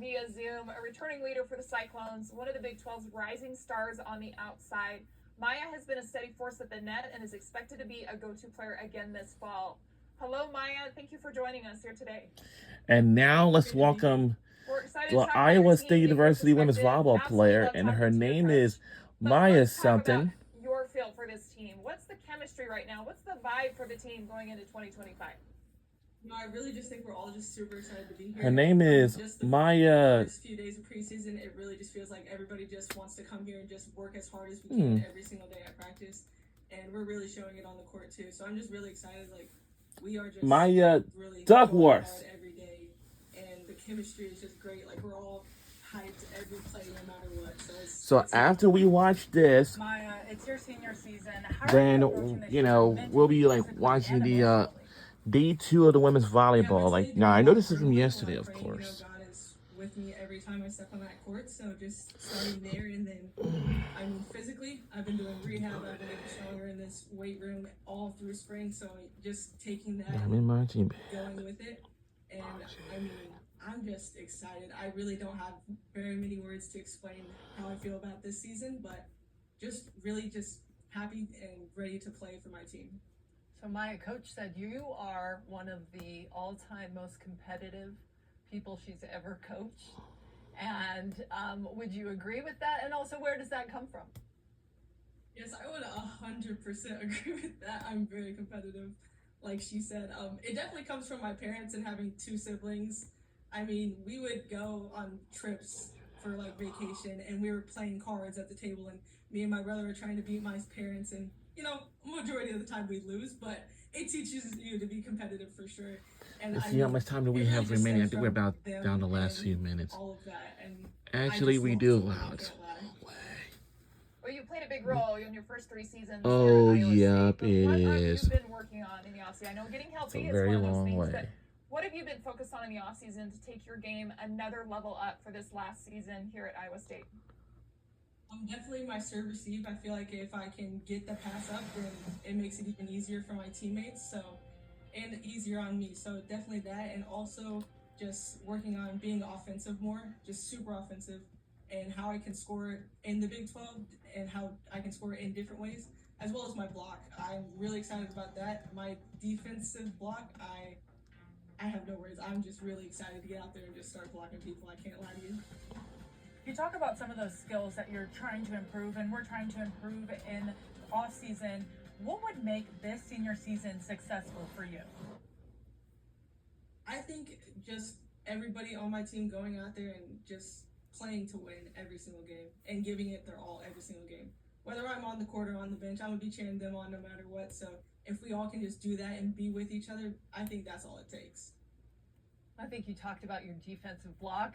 via Zoom, a returning leader for the Cyclones, one of the Big 12's rising stars on the outside. Maya has been a steady force at the net and is expected to be a go-to player again this fall. Hello, Maya. Thank you for joining us here today. And now let's welcome the Iowa State University women's volleyball player, and her name is Maya something. Your feel for this team. What's the chemistry right now? What's the vibe for the team going into 2025? No, I really just think we're all just super excited to be here. Her name is just the Maya. First few days of preseason, it really just feels like everybody just wants to come here and just work as hard as we can every single day at practice, and we're really showing it on the court too. So I'm just really excited. Like we are just Maya really Duckworth every day, and the chemistry is just great. Like we're all hyped every play, no matter what. So after we watch this, Maya, it's your senior season. Then we'll be like watching the day 2 of the women's volleyball. Like now, I know this is from yesterday, of course. God is with me every time I step on that court. So just starting there, and then I mean physically, I've been doing rehab. I've been getting stronger in this weight room all through spring. So just taking that, I'm my team. going with it, and I mean. I'm just excited. I really don't have very many words to explain how I feel about this season, but just really just happy and ready to play for my team. So Maya, coach said you are one of the all-time most competitive people she's ever coached. And would you agree with that? And also, where does that come from? Yes, I would 100% agree with that. I'm very competitive, like she said. It definitely comes from my parents and having 2 siblings. I mean, we would go on trips for like vacation, and we were playing cards at the table, and me and my brother were trying to beat my parents, and majority of the time we'd lose, but it teaches you to be competitive for sure. And let's see how much time do we have remaining. I think we're about down the last few minutes. All of that, and actually we do. Wow, it's a long way. Well, you played a big role in your first 3 seasons. Oh, yep, it what is. have you been working on in the offseason? I know getting healthy It's a is very one of those long things, way. but what have you been focused on in the offseason to take your game another level up for this last season here at Iowa State? Definitely my serve receive. I feel like if I can get the pass up, then it makes it even easier for my teammates. And easier on me. So definitely that, and also just working on being offensive more, just super offensive, and how I can score in the Big 12 and how I can score in different ways, as well as my block. I'm really excited about that. My defensive block, I have no words. I'm just really excited to get out there and just start blocking people. I can't lie to you. You talk about some of those skills that you're trying to improve, and we're trying to improve in off season. What would make this senior season successful for you? I think just everybody on my team going out there and just playing to win every single game and giving it their all every single game. Whether I'm on the court or on the bench, I'm going to be cheering them on no matter what. So if we all can just do that and be with each other, I think that's all it takes. I think you talked about your defensive block.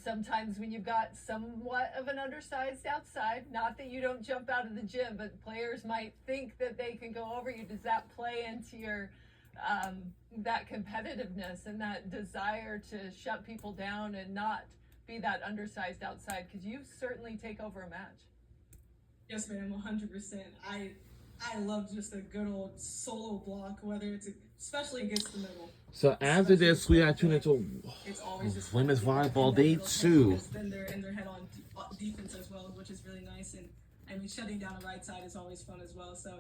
Sometimes when you've got somewhat of an undersized outside, not that you don't jump out of the gym, but players might think that they can go over you. Does that play into your that competitiveness and that desire to shut people down and not be that undersized outside? Because you certainly take over a match. Yes, ma'am, 100%. I love just a good old solo block, whether it's especially against the middle. So after this, we are tuned into women's volleyball day 2. Then they're in their head on defense as well, which is really nice. And I mean, shutting down the right side is always fun as well. So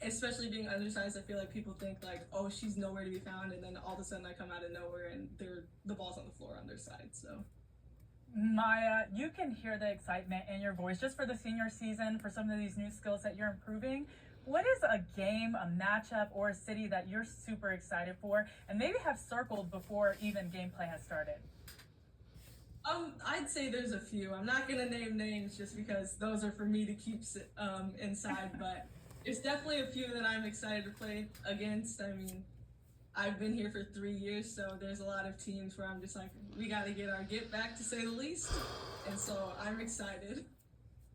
especially being undersized, I feel like people think like, oh, she's nowhere to be found, and then all of a sudden I come out of nowhere and the ball's on the floor on their side. So. Maya, you can hear the excitement in your voice just for the senior season, for some of these new skills that you're improving. What is a game, a matchup, or a city that you're super excited for and maybe have circled before even gameplay has started? I'd say there's a few. I'm not gonna name names just because those are for me to keep inside, but there's definitely a few that I'm excited to play against. I mean, I've been here for 3 years, so there's a lot of teams where I'm just like, we got to get our get back, to say the least. And so I'm excited.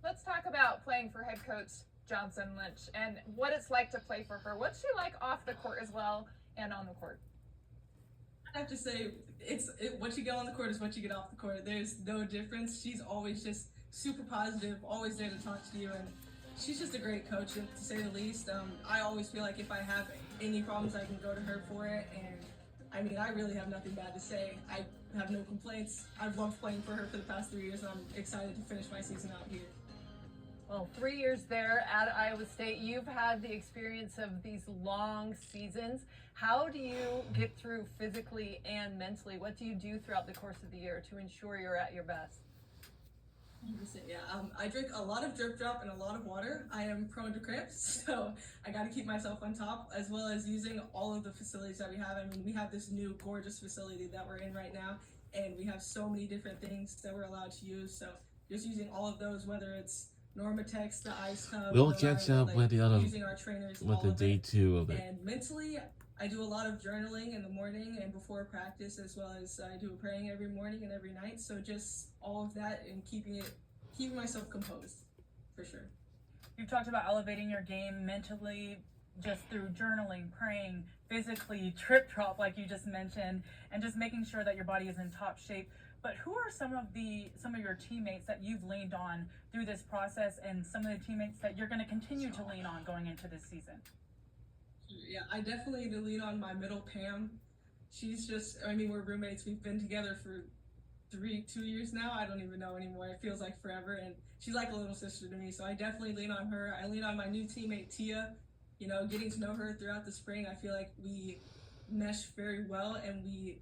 Let's talk about playing for head coach Johnson Lynch and what it's like to play for her. What's she like off the court as well and on the court? I have to say, what you get on the court is what you get off the court. There's no difference. She's always just super positive, always there to talk to you, and she's just a great coach, to say the least. I always feel like if I have any problems, I can go to her for it, and I mean, I really have nothing bad to say. I have no complaints. I've loved playing for her for the past 3 years, and I'm excited to finish my season out here. Well, 3 years there at Iowa State, you've had the experience of these long seasons. How do you get through physically and mentally? What do you do throughout the course of the year to ensure you're at your best? 100%, yeah. I drink a lot of Drip Drop and a lot of water. I am prone to cramps, so I got to keep myself on top, as well as using all of the facilities that we have. I mean, we have this new gorgeous facility that we're in right now, and we have so many different things that we're allowed to use. So just using all of those, whether it's Normatex, the ice tub, We'll catch up with the other, using our trainers, with all the of day it. 2 of it. And mentally, I do a lot of journaling in the morning and before practice, as well as I do praying every morning and every night. So just all of that and keeping myself composed, for sure. You talked about elevating your game mentally just through journaling, praying, physically, Drip Drop like you just mentioned, and just making sure that your body is in top shape. But who are some of your teammates that you've leaned on through this process, and some of the teammates that you're going to continue to lean on going into this season? Yeah, I definitely need to lean on my middle, Pam. She's just, I mean, we're roommates. We've been together for 2 years now. I don't even know anymore. It feels like forever, and she's like a little sister to me, so I definitely lean on her. I lean on my new teammate, Tia. You know, getting to know her throughout the spring, I feel like we mesh very well, and we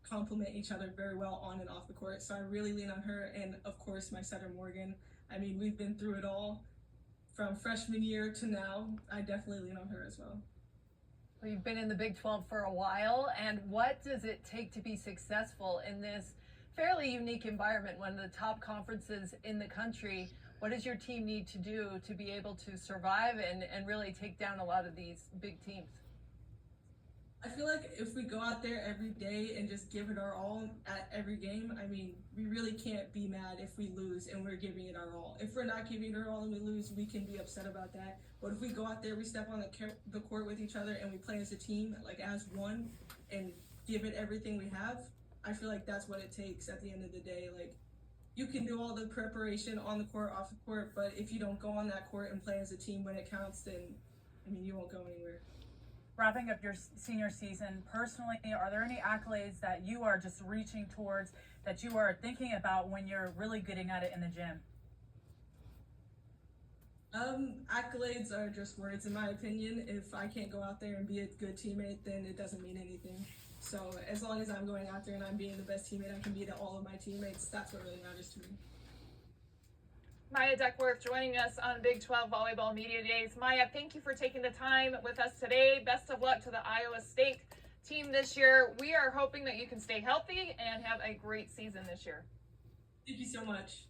complement each other very well on and off the court. So I really lean on her, and of course my setter Morgan. I mean, we've been through it all from freshman year to now. I definitely lean on her as well. Well, you've been in the Big 12 for a while, and what does it take to be successful in this fairly unique environment, one of the top conferences in the country? What does your team need to do to be able to survive and really take down a lot of these big teams? I feel like if we go out there every day and just give it our all at every game, I mean, we really can't be mad if we lose and we're giving it our all. If we're not giving it our all and we lose, we can be upset about that. But if we go out there, we step on the court with each other, and we play as a team, like as one, and give it everything we have, I feel like that's what it takes at the end of the day. Like, you can do all the preparation on the court, off the court, but if you don't go on that court and play as a team when it counts, then, I mean, you won't go anywhere. Wrapping up your senior season, personally, are there any accolades that you are just reaching towards, that you are thinking about when you're really getting at it in the gym? Accolades are just words, in my opinion. If I can't go out there and be a good teammate, then it doesn't mean anything. So as long as I'm going out there and I'm being the best teammate I can be to all of my teammates, that's what really matters to me. Maya Duckworth joining us on Big 12 Volleyball Media Days. Maya, thank you for taking the time with us today. Best of luck to the Iowa State team this year. We are hoping that you can stay healthy and have a great season this year. Thank you so much.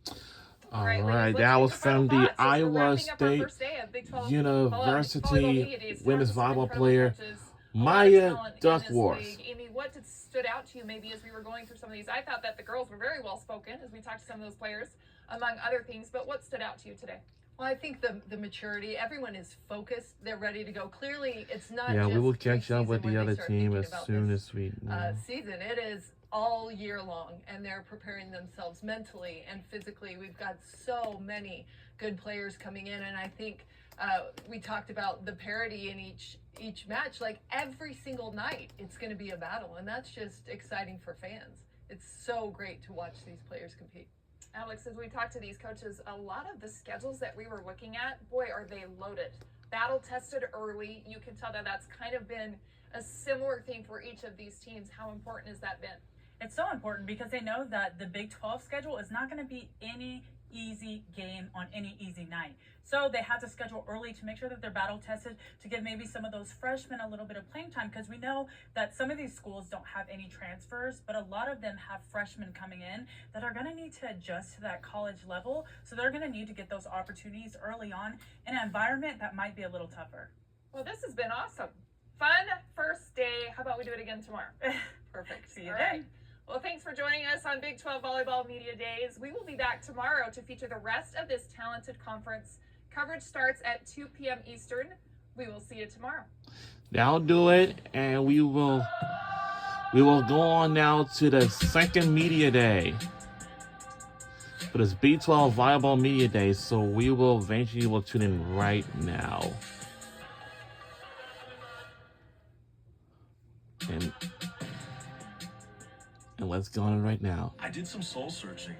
All ladies, right, let's that get was to final from the thoughts as we're Iowa wrapping up our State first day of Big 12 University Volleyball Media Days. women's Some volleyball incredible player coaches, a lot of Maya talent in this Duckworth. league. Amy, what stood out to you maybe as we were going through some of these? I thought that the girls were very well spoken as we talked to some of those players, among other things, but what stood out to you today? Well, I think the maturity, everyone is focused. They're ready to go. Clearly, it's not Yeah, just we will catch up preseason with when the they other start team thinking as about soon this, as we. season. It is all year long, and they're preparing themselves mentally and physically. We've got so many good players coming in, and I think we talked about the parity in each match. Like every single night, it's going to be a battle, and that's just exciting for fans. It's so great to watch these players compete. Alex, as we talk to these coaches, a lot of the schedules that we were looking at, boy, are they loaded. Battle tested early. You can tell that that's kind of been a similar theme for each of these teams. How important has that been? It's so important because they know that the Big 12 schedule is not going to be any easy game on any easy night. So they have to schedule early to make sure that they're battle tested, to give maybe some of those freshmen a little bit of playing time, because we know that some of these schools don't have any transfers, but a lot of them have freshmen coming in that are going to need to adjust to that college level. So they're going to need to get those opportunities early on in an environment that might be a little tougher. Well, this has been awesome. Fun first day. How about we do it again tomorrow? Perfect. See you All then. right. Well, thanks for joining us on Big 12 Volleyball Media Days. We will be back tomorrow to feature the rest of this talented conference. Coverage starts at 2 p.m. Eastern. We will see you tomorrow. That'll do it, and we will go on now to the second media day for this B12 Volleyball Media Day. So we will eventually tune in right now. And and let's go on it right now. I did some soul searching.